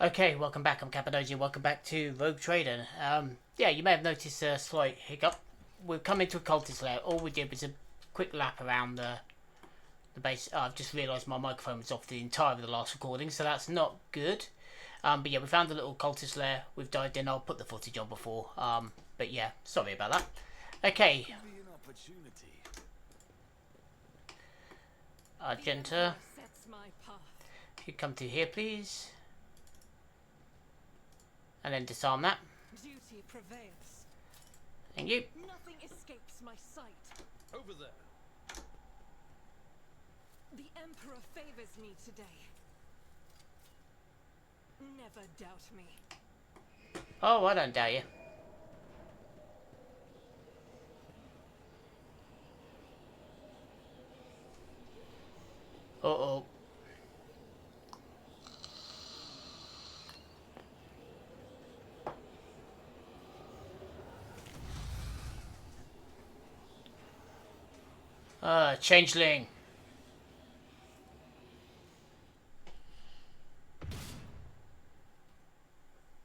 Okay, welcome back. I'm Cappadocia. Welcome back to Rogue Trader. Yeah, you may have noticed a slight hiccup. We've come into a cultist layer. All we did was a quick lap around the base. I've just realised my microphone was off the entire of the last recording, so that's not good. But yeah, we found a little cultist layer. We've dived in. I'll put the footage on before. But yeah, sorry about that. Okay. Argenta. You come to here, please. And then disarm that. Duty prevails. Thank you. Nothing escapes my sight. Over there. The Emperor favors me today. Never doubt me. Oh, I don't doubt you. Uh-oh. Changeling.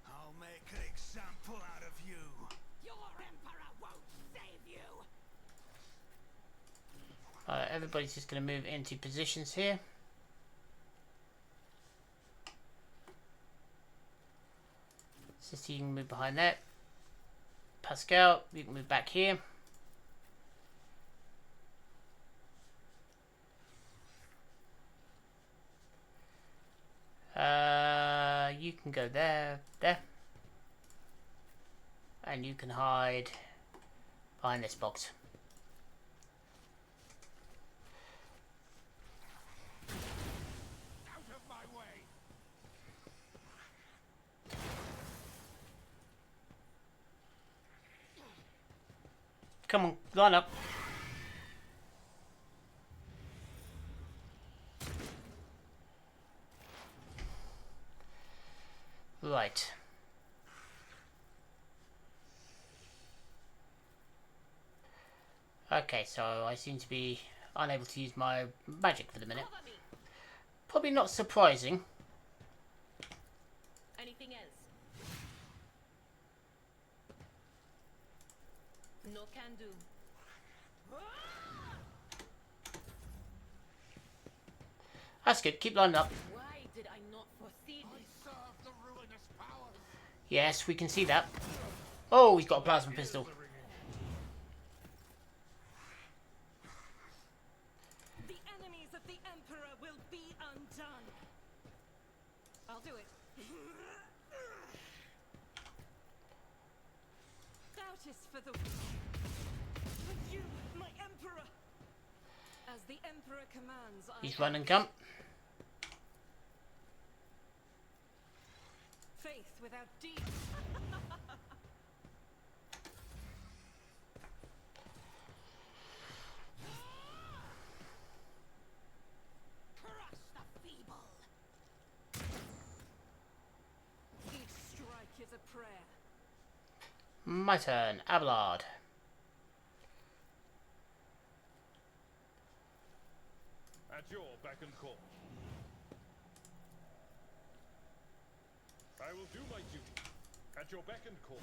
I'll make an example out of you. Your Emperor won't save you. Everybody's just going to move into positions here. So you can move behind that. Pascal, you can move back here. You can go there, and you can hide behind this box. Out of my way. Come on, line up. Right. Okay, so I seem to be unable to use my magic for the minute. Probably not surprising. Anything else? No can do. That's good. Keep lining up. Why did I not foresee I serve the ruinous powers. Yes, we can see that. Oh, he's got a plasma pistol. The enemies of the Emperor will be undone. I'll do it. Doubt is for the you, my Emperor. As the Emperor commands, He's run and jump. faith without deeds. Crush the feeble. Each strike is a prayer. My turn. Abelard. At your beck and call. I will do my duty. At your beck and call.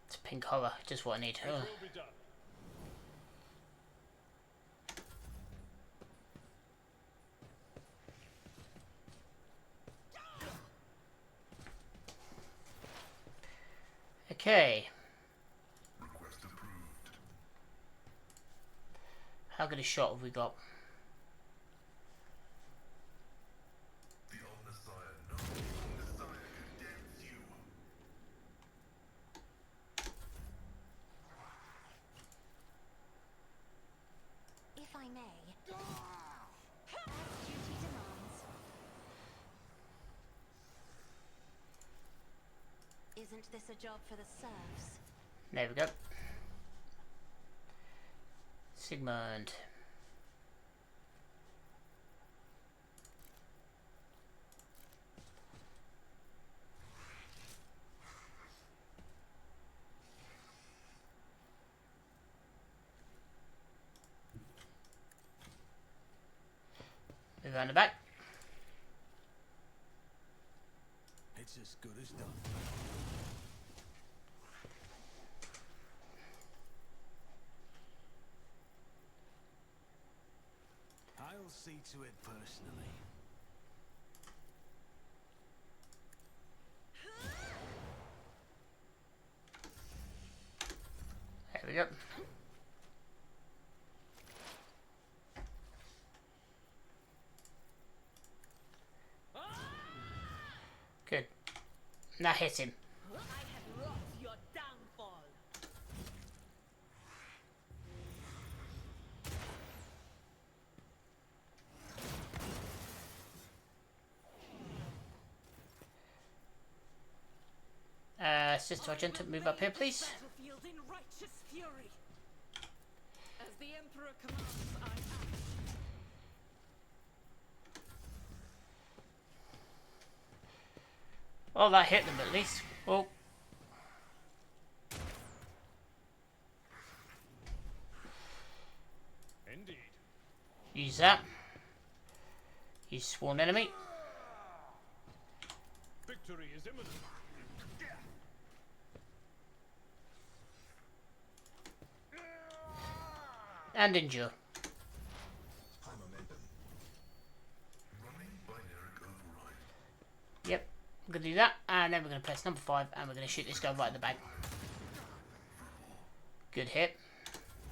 It's pink horror. Just what I need. It will be done. Okay. Request approved. How good a shot have we got? The old Messiah, no, the Messiah condemns you. If I may, as duty demands. Isn't this a job for the serfs? There we go. Sigmund. Move around the back. It's as good as done. I'll see to it personally. There we go. Good. Now hit him. I have wrought your downfall. Sister Argenta, move up here, please. Battlefield in righteous fury. As the Emperor commands, I act. Oh, that hit them at least. Oh. Indeed. Use that. Use sworn enemy. Victory is imminent. And endure. High momentum. Running binary override. Yep. We're going to do that. And then we're going to press number 5. And we're going to shoot this guy right in the back. Good hit.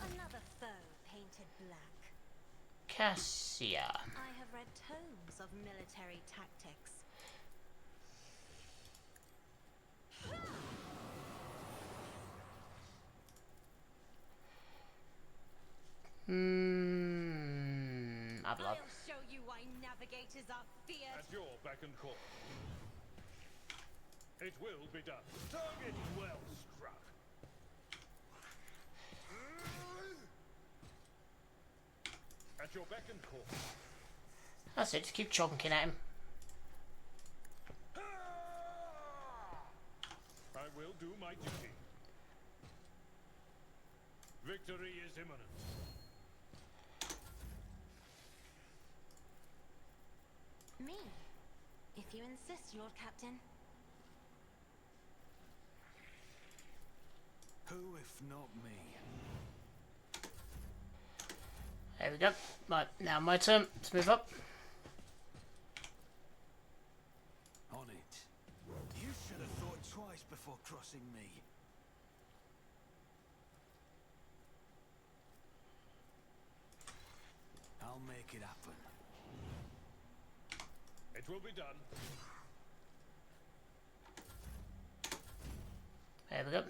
Another foe painted black. Cassia. I have read tomes of military tactics. Abelard. I'll show you why navigators are feared. At your beck and call. It will be done. Target well struck. At your beck and call. That's it. Just keep chonking at him. I will do my duty. Victory is imminent. Me, if you insist, Lord Captain. Who if not me? There we go. Right, now my turn. Let's move up. On it. You should have thought twice before crossing me. I'll make it happen. It will be done. There we go.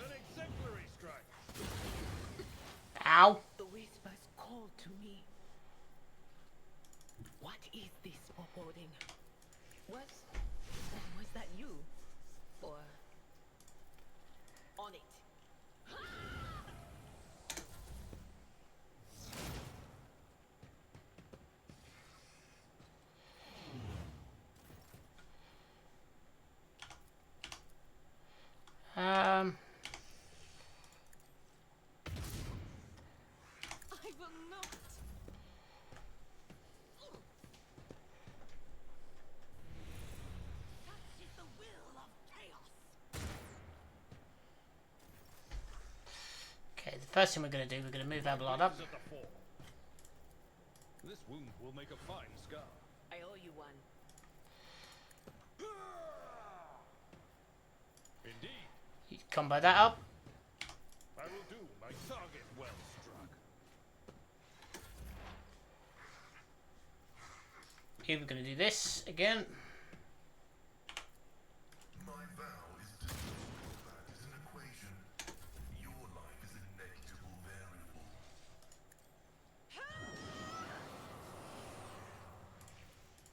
An exemplary strike. Ow. The whispers call to me. What is this foreboding? Was that you? Or on it? I will not. Such is the will of chaos. Okay, the first thing we're going to do, we're going to move Abelard up. Is at the fore. This wound will make a fine scar. I owe you one. Indeed, You combo that up. I will do my target well struck. Here we're going to do this again. My vow is to that is an equation. Your life is a negligible variable.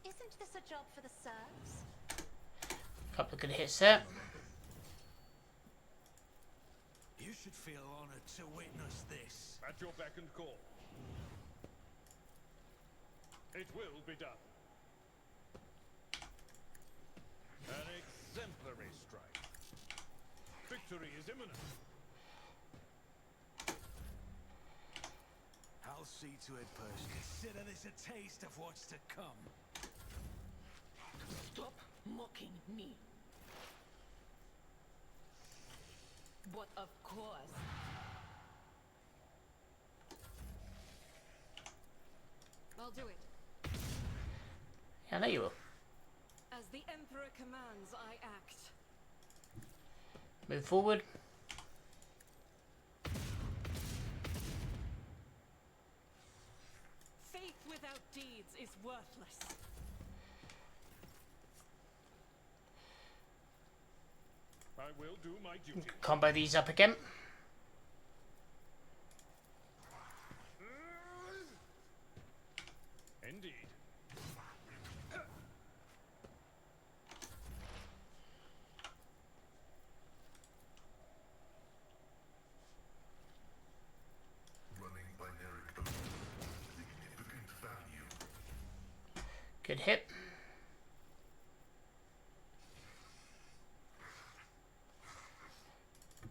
Isn't this a job for the serfs? Couple of good hits there. You should feel honored to witness this. At your beck and call. It will be done. An exemplary strike. Victory is imminent. I'll see to it personally. Consider this a taste of what's to come. Stop mocking me. But of course. I'll do it. Yeah, I know you will. As the Emperor commands, I act. Move forward. Faith without deeds is worthless. I will do my duty. Combo these up again. Indeed. Running binary code. Significant value. Good hit.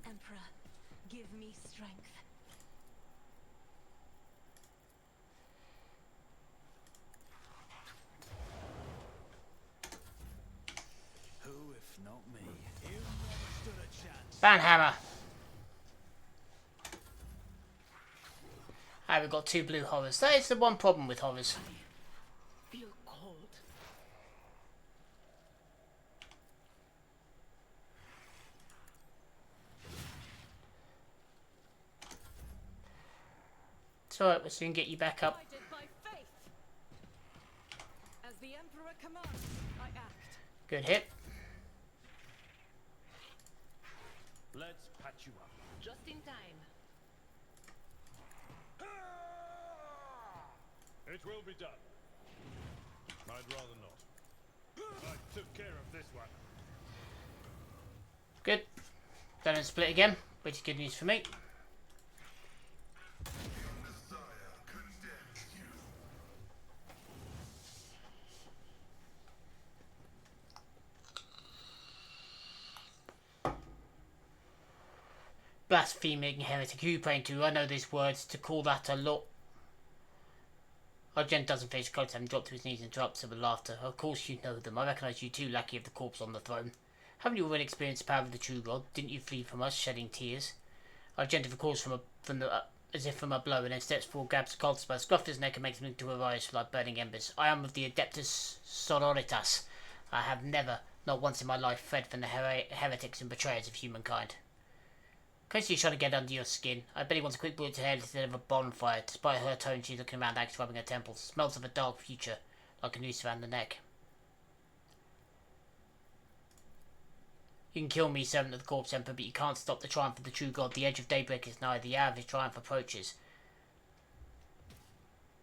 Emperor, give me strength. Who, if not me? You never stood a chance. Banhammer. Ah, we've got 2 blue horrors. That is the one problem with horrors. Feel cold. It's alright, we'll soon get you back up. Guided by faith. As the Emperor commands, I act. Good hit. Let's patch you up. Just in time. It will be done. I'd rather not. I took care of this one. Good. Don't split again, which is good news for me. Messiah condemns you. Blaspheming heretic. Who you praying to? I know these words. To call that a lot. Argent doesn't finish close and dropped to his knees and interrupts him with laughter. Of course you know them. I recognise you too, lackey of the corpse on the throne. Haven't you already experienced the power of the true God? Didn't you flee from us, shedding tears? Argent recoils as if from a blow, and then steps forward, grabs the cultist by the scruff of his neck and makes him into arise like burning embers. I am of the Adeptus Sororitas. I have never, not once in my life, fled from the heretics and betrayers of humankind. Crazy trying to get under your skin. I bet he wants a quick bullet to head instead of a bonfire. Despite her tone, she's looking around, axe rubbing her temples. Smells of a dark future, like a noose around the neck. You can kill me, servant of the corpse emperor, but you can't stop the triumph of the true God. The edge of daybreak is nigh. The hour of his triumph approaches.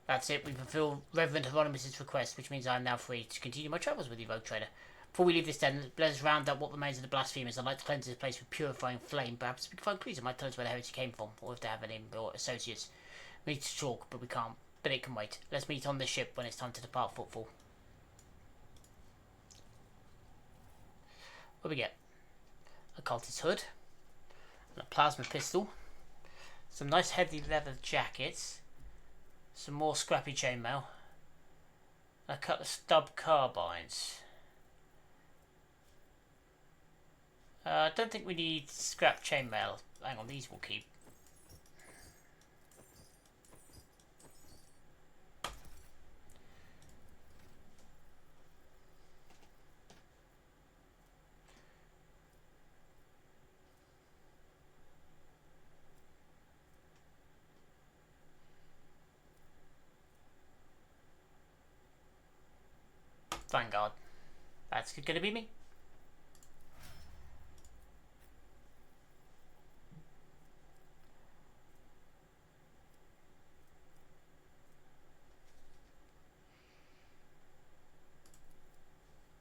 That's it. We fulfill Reverend Hieronymus' request, which means I am now free to continue my travels with you, Rogue Trader. Before we leave this den, let us round up what remains of the blasphemers. I'd like to cleanse this place with purifying flame. Perhaps we can find clues that might tell us where the heresy came from, or if they have any or associates. We need to talk, but we can't. But it can wait. Let's meet on the ship when it's time to depart Footfall. What do we get? A cultist hood, and a plasma pistol, some nice heavy leather jackets, some more scrappy chainmail, and a couple of stub carbines. I don't think we need scrap chainmail. Hang on, these will keep. Vanguard. That's going to be me.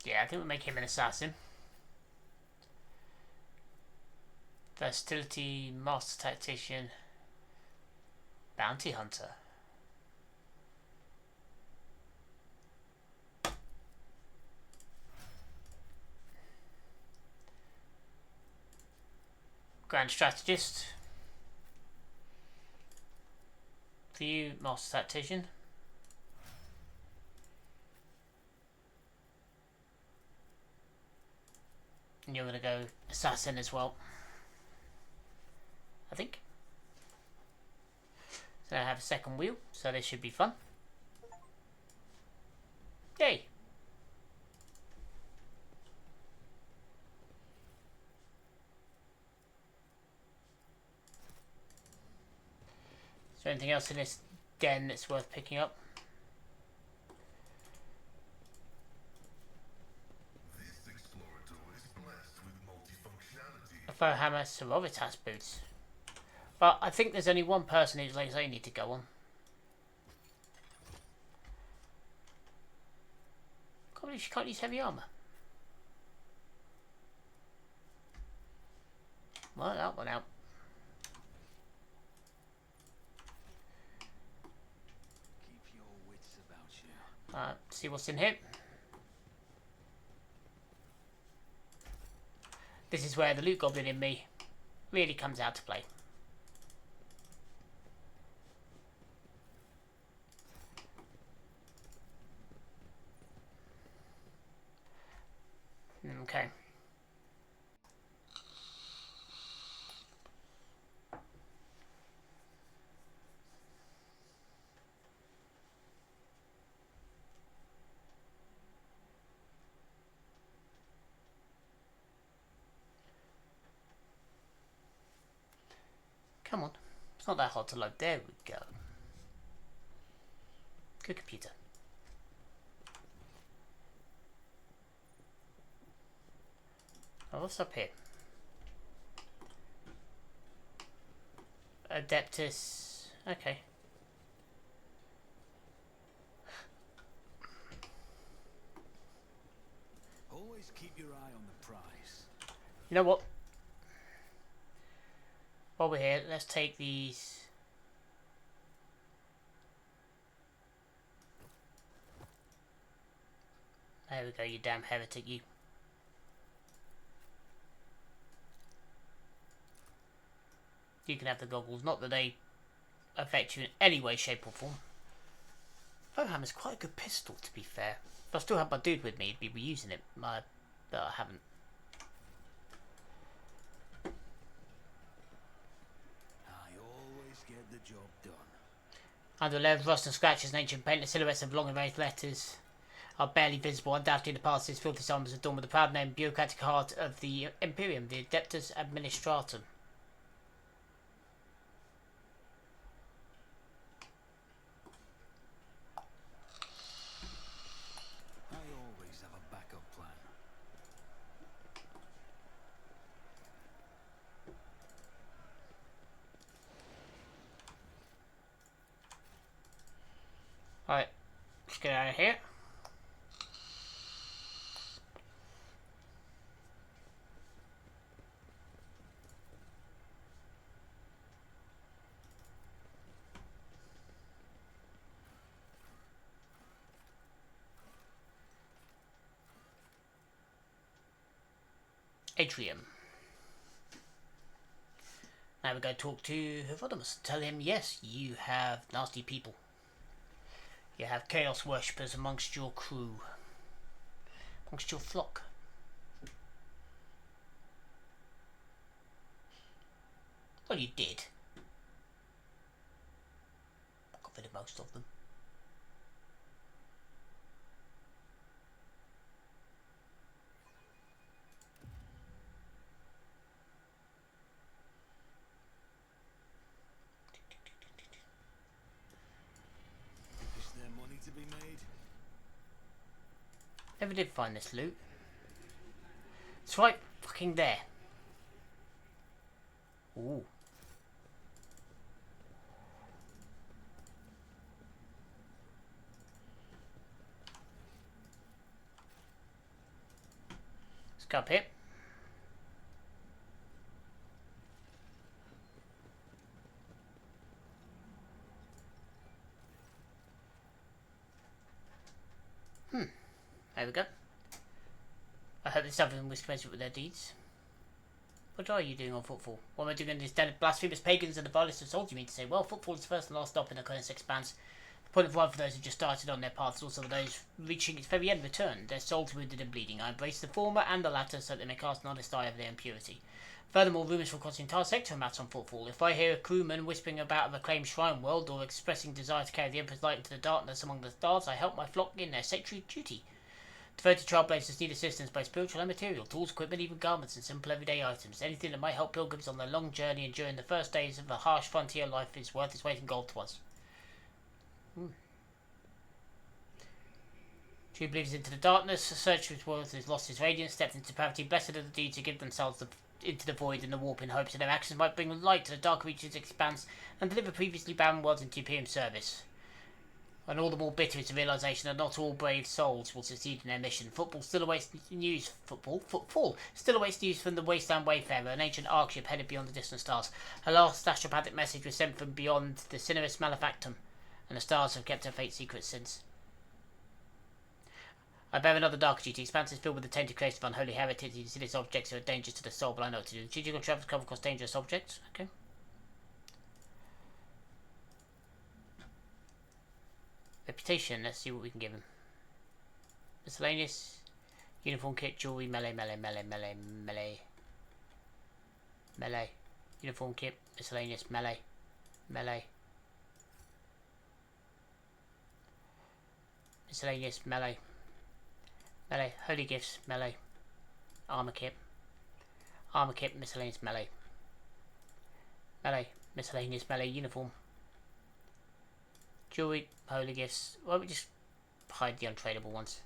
Yeah, I think we'll make him an assassin. Versatility, master tactician, bounty hunter. Grand strategist. For you, master tactician. And you're gonna go assassin as well, I think. So I have a second wheel, so this should be fun. Yay! Is there anything else in this den that's worth picking up? This explorator is blessed with multifunctionality. A faux hammer, Heretics boots. But I think there's only one person whose legs they need to go on. Can't believe she can't use heavy armour. Well, that one out. Keep your wits about you. See what's in here. This is where the loot goblin in me really comes out to play. Okay. Come on. It's not that hard to load. There we go. Good computer. Oh, what's up here? Adeptus. Okay. Always keep your eye on the prize. You know what? While we're here, let's take these. There we go, you damn heretic, you. You can have the goggles, not that they affect you in any way, shape or form. Warhammer's quite a good pistol, to be fair. If I still had my dude with me, he'd be reusing it, but I haven't. I always get the job done. Under layers of rust and scratches and ancient paint, the silhouettes of long erased letters are barely visible. Undoubtedly, the past is filthy summons adorned with the proud name, bureaucratic heart of the Imperium, the Adeptus Administratum. I always have a backup plan. Alright, let's get out of here. Atrium. Now we go talk to Heretics. Tell him, yes, you have nasty people. You have chaos worshippers amongst your crew. Amongst your flock. Well, you did. Got rid of most of them. Is there money to be made? Never did find this loot. It's right fucking there. Ooh. Let's go up here. There we go. I hope there's something was commensurate with their deeds. What are you doing on footfall? What am I doing in this den of blasphemous pagans and the vilest of souls, you mean to say? Well, footfall is the first and last stop in the Cominsar expanse. Point of life for those who just started on their paths, also for those reaching its very end return, their souls wounded and bleeding. I embrace the former and the latter so that they may cast an honest eye over their impurity. Furthermore, rumours from across the entire sector are mass on footfall. If I hear a crewman whispering about a reclaimed shrine world or expressing desire to carry the Emperor's light into the darkness among the stars, I help my flock in their sacred duty. Devoted trailblazers need assistance, both spiritual and material, tools, equipment, even garments and simple everyday items. Anything that might help pilgrims on their long journey and during the first days of a harsh frontier life is worth its weight in gold to us. True believers into the darkness, search for his world has lost his radiance, stepped into depravity, blessed are the deeds who give themselves into the void and the warp in hopes that their actions might bring light to the dark reaches expanse and deliver previously barren worlds into Imperium service. And all the more bitter is the realization that not all brave souls will succeed in their mission. Footfall still awaits news from the Wasteland Wayfarer, an ancient ark ship headed beyond the distant stars. Her last astropathic message was sent from beyond the Cineris Malefactum, and the stars have kept her fate secret since. I bear another darker duty. Expanse is filled with the tainted creation of unholy heretics. You see these objects are dangerous to the soul, but I know what to do. Strategical travels come across dangerous objects. Okay. Reputation, let's see what we can give him. Miscellaneous. Uniform kit, jewelry, melee. Uniform kit, miscellaneous, melee. Miscellaneous, melee. Holy gifts, melee. Armor kit, miscellaneous, melee. Miscellaneous, melee, uniform. Jewelry, holy gifts. Why don't we just hide the untradeable ones?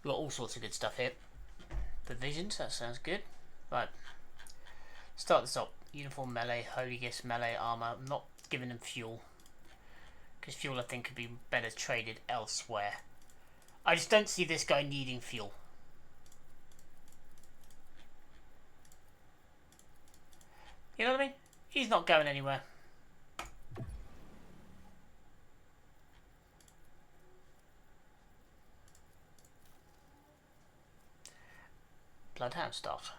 We've got all sorts of good stuff here. Provisions, that sounds good. Right. Start this up. Uniform, melee, holy gifts, melee, armor. I'm not giving them fuel, because fuel I think could be better traded elsewhere. I just don't see this guy needing fuel. You know what I mean? He's not going anywhere. Bloodhound stuff.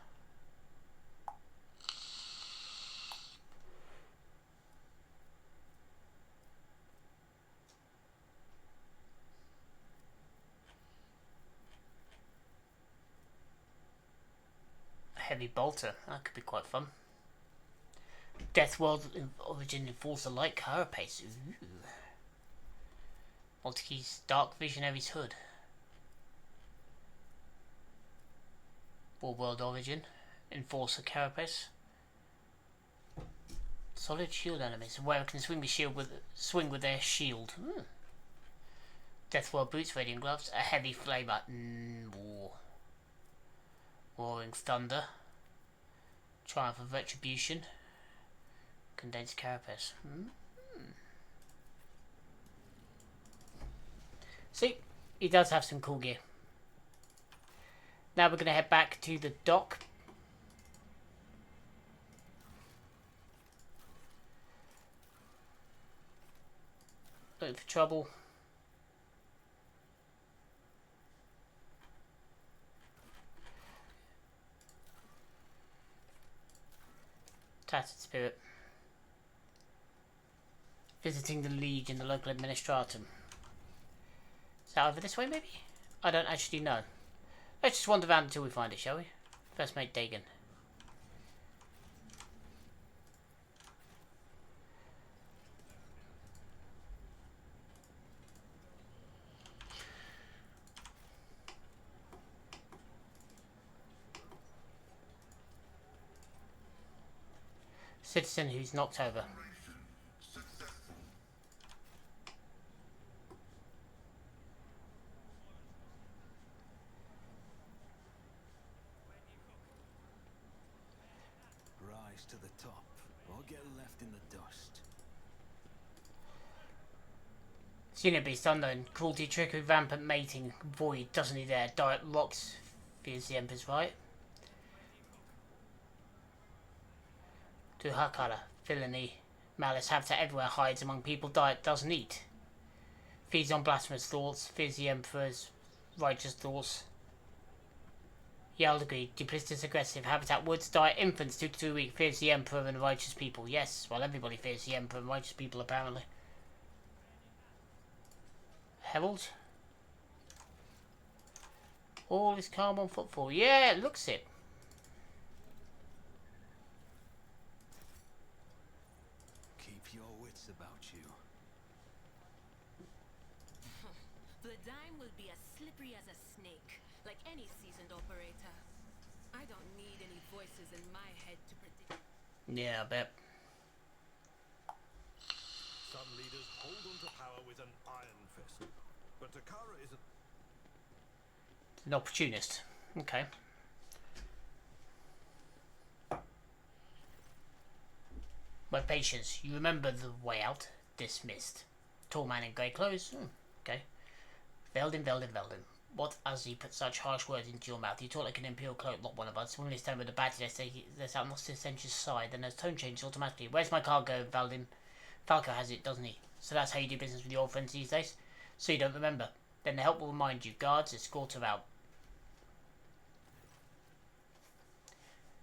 Heavy bolter, that could be quite fun. Death World Origin Enforcer Light Carapace. Ooh. Multi-keys Dark Visionary's Hood. War World Origin Enforcer Carapace. Solid shield enemies. Where can swing with their shield. Death World Boots, Radiant Gloves, a heavy flamer. Roaring Thunder. Triumph of Retribution. Condensed Carapace. See, he does have some cool gear. Now we're going to head back to the dock. Looking for trouble. Tattered Spirit. Visiting the League in the local administratum. Is that over this way, maybe? I don't actually know. Let's just wander around until we find it, shall we? First mate Dagon. Citizen who's knocked over. Successful. Rise to the top, or get left in the dust. Xena Beast unknown. Cruelty, trickery, rampant mating. Void, doesn't he there? Direct rocks. Fears the Emperor's right. To Hakara, villainy, malice, habitat everywhere, hides among people, diet doesn't eat. Feeds on blasphemous thoughts, fears the Emperor's righteous thoughts. Yaldagree, duplicitous, aggressive, habitat woods, diet infants, 2 to 2 weeks, fears the Emperor and righteous people. Yes, well everybody fears the Emperor and righteous people apparently. Herald. All is calm on footfall. Yeah, it looks it. Keep your wits about you. The dime will be as slippery as a snake, like any seasoned operator. I don't need any voices in my head to predict. Yeah, I bet. Some leaders hold on to power with an iron fist. But Takara isn't. An opportunist. Okay. My patience. You remember the way out? Dismissed. Tall man in grey clothes? Okay. Veldin. What as he put such harsh words into your mouth? You talk like an imperial cloak, not one of us. When this time with the badge, they say there's out not Sensu's side, then there's tone changes automatically. Where's my cargo, Veldin? Falco has it, doesn't he? So that's how you do business with your old friends these days? So you don't remember. Then the help will remind you. Guards, escort her out.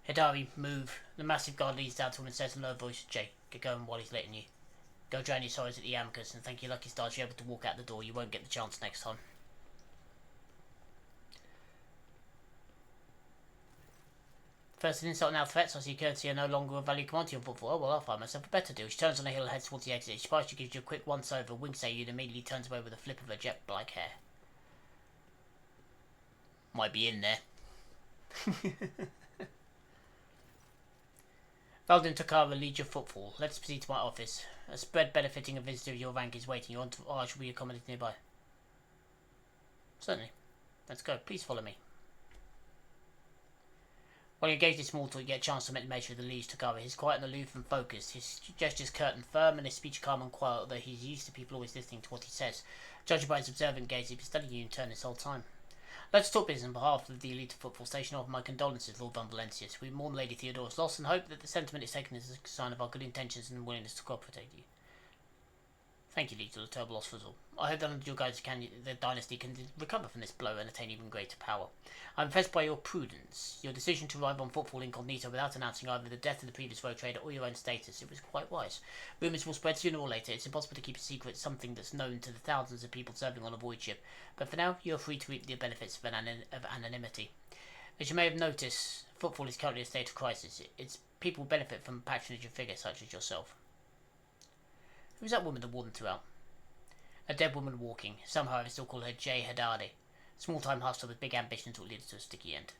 Hidari, move. The massive guard leads down to him and says in a low voice, Jay, get going while he's letting you. Go drown your sorrows at the Amicus and thank your lucky stars you're able to walk out the door. You won't get the chance next time. First an insult, now threats. I see courtesy are no longer a value commodity on football. Oh, well, I'll find myself a better deal. She turns on a hill and heads towards the exit. She spies, she gives you a quick once-over, winks at you, and immediately turns away with a flip of her jet black hair. Might be in there. Valdin Takara, lead your footfall. Let's proceed to my office. A spread benefiting a visitor of your rank is waiting. Your entourage will be accommodated nearby. Certainly. Let's go. Please follow me. While you engage in small talk, you get a chance to meet the major of the Liege Takara. He's quiet and aloof and focused. His gestures curt and firm, and his speech calm and quiet, although he's used to people always listening to what he says. Judging by his observant gaze, he's been studying you in turn this whole time. Let's talk business on behalf of the elite football station. Offer my condolences, Lord Von Valencius. We mourn Lady Theodora's loss and hope that the sentiment is taken as a sign of our good intentions and willingness to cooperate with you. Thank you, Leader, the terrible loss was all. I hope that under your guidance the dynasty can recover from this blow and attain even greater power. I am impressed by your prudence. Your decision to arrive on footfall incognito without announcing either the death of the previous road trader or your own status. It was quite wise. Rumours will spread sooner or later. It's impossible to keep a secret something that's known to the thousands of people serving on a void ship. But for now, you're free to reap the benefits of anonymity. As you may have noticed, footfall is currently in a state of crisis. Its people benefit from patronage of figures such as yourself. Who's that woman the warden threw out? A dead woman walking. Somehow I still call her Jay Haddadi. Small-time hustler with big ambitions will lead to a sticky end.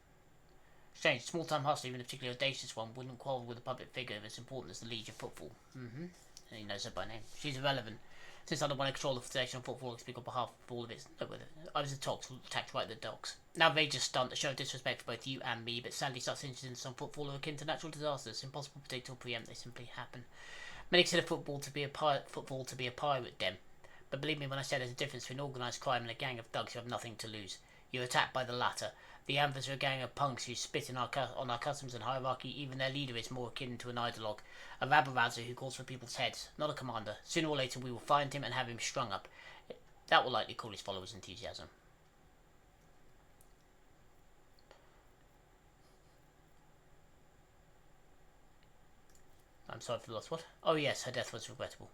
Strange, small-time hustler, even a particularly audacious one, wouldn't quarrel with a public figure as important as the Liege of Footfall. And he knows her by name. She's irrelevant. Since I don't want to control the station of football and speak on behalf of all of it. No, I was attacked right at the docks. Now they just stunt a show of disrespect for both you and me, but sadly such incidents on football are akin to natural disasters. Impossible to predict or preempt, they simply happen. Many consider football to be a pirate den. But believe me when I say there's a difference between organised crime and a gang of thugs who have nothing to lose. You're attacked by the latter. The Amphas are a gang of punks who spit on our customs and hierarchy. Even their leader is more akin to an ideologue. A rabble-rouser who calls for people's heads, not a commander. Sooner or later we will find him and have him strung up. That will likely cool his followers' enthusiasm. I'm sorry for the loss. What? Oh yes, her death was regrettable.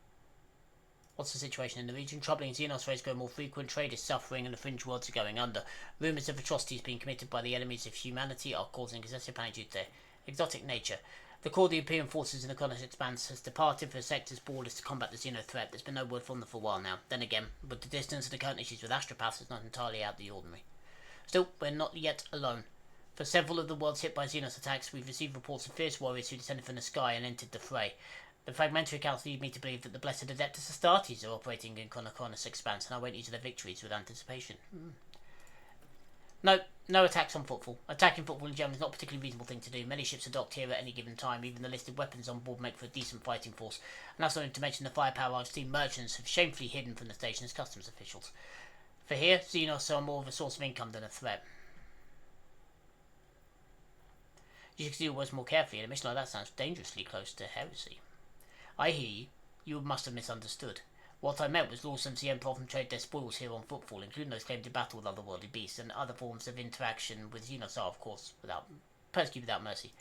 What's the situation in the region? Troubling Xenos raids grow more frequent, trade is suffering and the fringe worlds are going under. Rumours of atrocities being committed by the enemies of humanity are causing excessive panic due to their exotic nature. The core of the Imperial forces in the Colonial Expanse has departed for the sector's borders to combat the Xeno threat. There's been no word from them for a while now. Then again, with the distance and the current issues with astropaths, it's not entirely out of the ordinary. Still, we're not yet alone. For several of the worlds hit by Xenos attacks, we've received reports of fierce warriors who descended from the sky and entered the fray. The fragmentary accounts lead me to believe that the blessed Adeptus Astartes are operating in Chronochronus Expanse, and I wait you to their victories with anticipation. No attacks on footfall. Attacking football in general is not a particularly reasonable thing to do. Many ships are docked here at any given time. Even the listed weapons on board make for a decent fighting force. And that's not even to mention the firepower I've seen merchants have shamefully hidden from the station as customs officials. For here, Xenos are more of a source of income than a threat. You should do your words more carefully, and a mission like that sounds dangerously close to heresy. I hear you. You must have misunderstood. What I meant was laws since the Emperor often trade their spoils here on footfall, including those claimed to battle with otherworldly beasts, and other forms of interaction with Xenos are, of course, persecuted without mercy.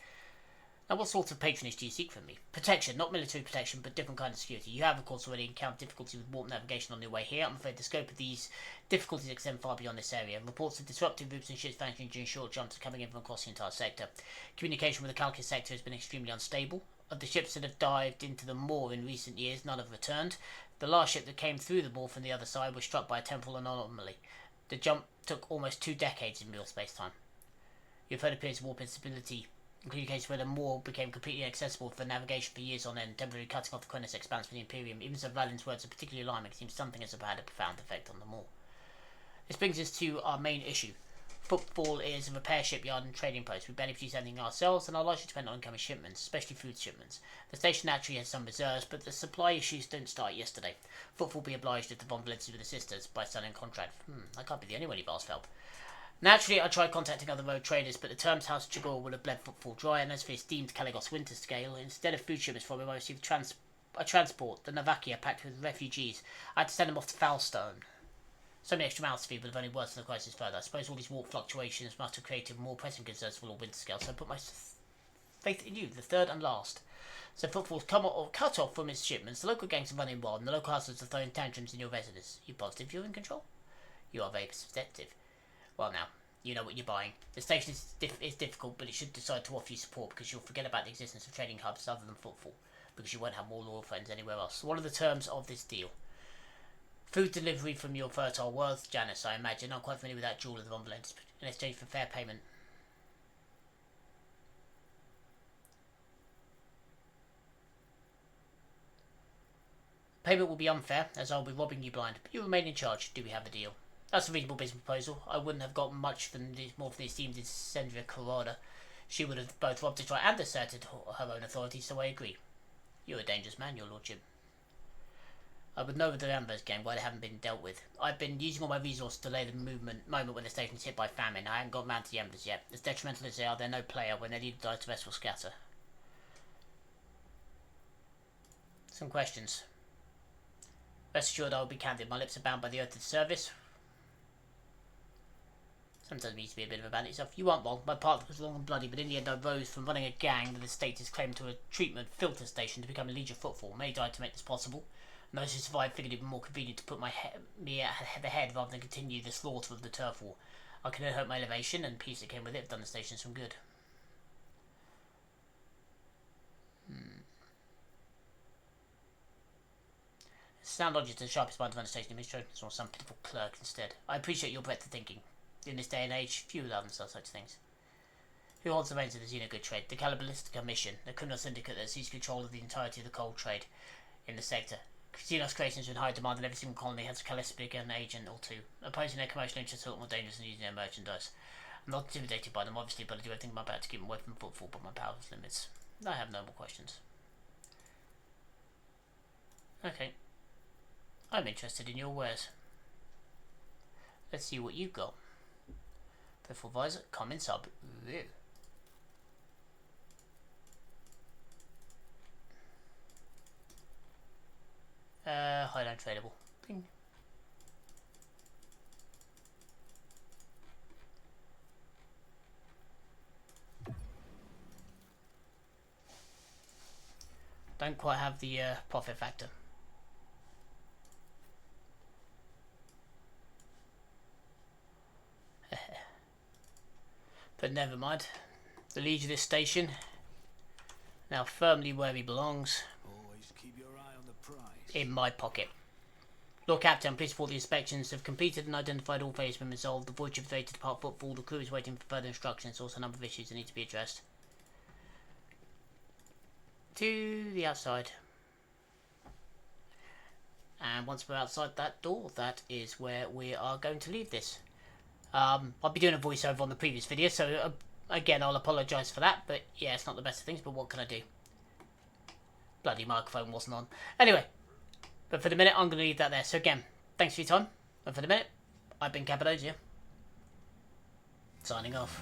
Now, what sort of patronage do you seek from me? Protection, not military protection, but different kind of security. You have, of course, already encountered difficulties with warp navigation on your way here. I'm afraid the scope of these difficulties extend far beyond this area. Reports of disruptive routes and ships vanishing during short jumps are coming in from across the entire sector. Communication with the Calcus sector has been extremely unstable. Of the ships that have dived into the moor in recent years, none have returned. The last ship that came through the moor from the other side was struck by a temporal anomaly. The jump took almost 2 decades in real space-time. You've heard of periods of warp instability, including cases where the moor became completely inaccessible for navigation for years on end, temporarily cutting off the Quennis expanse for the Imperium. Even so, Valen's words are particularly alarming. It seems something has had a profound effect on the moor. This brings us to our main issue. Footfall is a repair shipyard and trading post. We barely produce anything ourselves and are largely dependent on incoming shipments, especially food shipments. The station naturally has some reserves, but the supply issues don't start yesterday. Footfall will be obliged if the Von Valencia would assist us by signing a contract. I can't be the only one you've asked for help. Naturally, I tried contacting other road traders, but the terms House Chagor would have bled Footfall dry, and as for his esteemed Caligos winter scale, instead of food shipments from him, I received a transport, the Navakia, packed with refugees. I had to send them off to Foulstone. So many extra mouths to feed would have only worsened the crisis further. I suppose all these warp fluctuations must have created more pressing concerns for Lord Winterscale, so I put my faith in you, the third and last. So Footfall's cut off from his shipments, the local gangs are running wild, and the local hustlers are throwing tantrums in your residence. You positive you're in control? You are very perceptive. Well now, you know what you're buying. The station is difficult, but it should decide to offer you support because you'll forget about the existence of trading hubs other than Footfall, because you won't have more loyal friends anywhere else. So what are the terms of this deal? Food delivery from your fertile world, Janice, I imagine. I'm quite familiar with that jewel of the Von Valence, in exchange for fair payment. Payment will be unfair, as I'll be robbing you blind, but you remain in charge. Do we have a deal? That's a reasonable business proposal. I wouldn't have gotten much more from the esteemed Sandra Corrada. She would have both robbed Detroit and asserted her own authority, so I agree. You're a dangerous man, your lordship. I would know with the Ambers game why they haven't been dealt with. I've been using all my resources to delay the moment when the station is hit by famine. I haven't got round to the Embers yet. As detrimental as they are, they're no player. When their leader dies, the rest will scatter. Some questions. Rest assured I will be candid. My lips are bound by the oath of service. Sometimes it needs to be a bit of a bandit yourself. You aren't wrong. My path was long and bloody, but in the end I rose from running a gang that the state has claimed to a treatment filter station to become a Legion Footfall. Many died to make this possible. And those who survived figured it more convenient to put me at the head rather than continue the slaughter of the turf war. I can only hope my elevation and peace that came with it have done the station some good. Sound logic to the sharpest mind of understanding administration, or some pitiful clerk instead. I appreciate your breadth of thinking. In this day and age, few allow themselves such things. Who holds the reins of the Xenogood trade? The Calibalist Commission, a criminal syndicate that seized control of the entirety of the coal trade in the sector. Xenos creations are in high demand and every single colony has a Calispic an agent or two. Opposing their commercial interests are a lot more dangerous than using their merchandise. I'm not intimidated by them, obviously, but I do everything in my power to keep them away from Footfall, but my power has limits. I have no more questions. Okay. I'm interested in your wares. Let's see what you've got. Faithful Visor, Cominsar. Ew. Highland tradable. Bing. Don't quite have the profit factor. But never mind. The liege of this station now firmly where he belongs. Always keep your eye on the prize. In my pocket. Lord Captain, please report the inspections have completed and identified all failures have been resolved. The voyage is ready to depart Footfall. The crew is waiting for further instructions. Also a number of issues that need to be addressed. To the outside. And once we're outside that door, that is where we are going to leave this. I'll be doing a voiceover on the previous video, so again, I'll apologise for that, but yeah, it's not the best of things, but what can I do? Bloody microphone wasn't on. Anyway, but for the minute, I'm going to leave that there. So again, thanks for your time, and for the minute, I've been Cappadocia, signing off.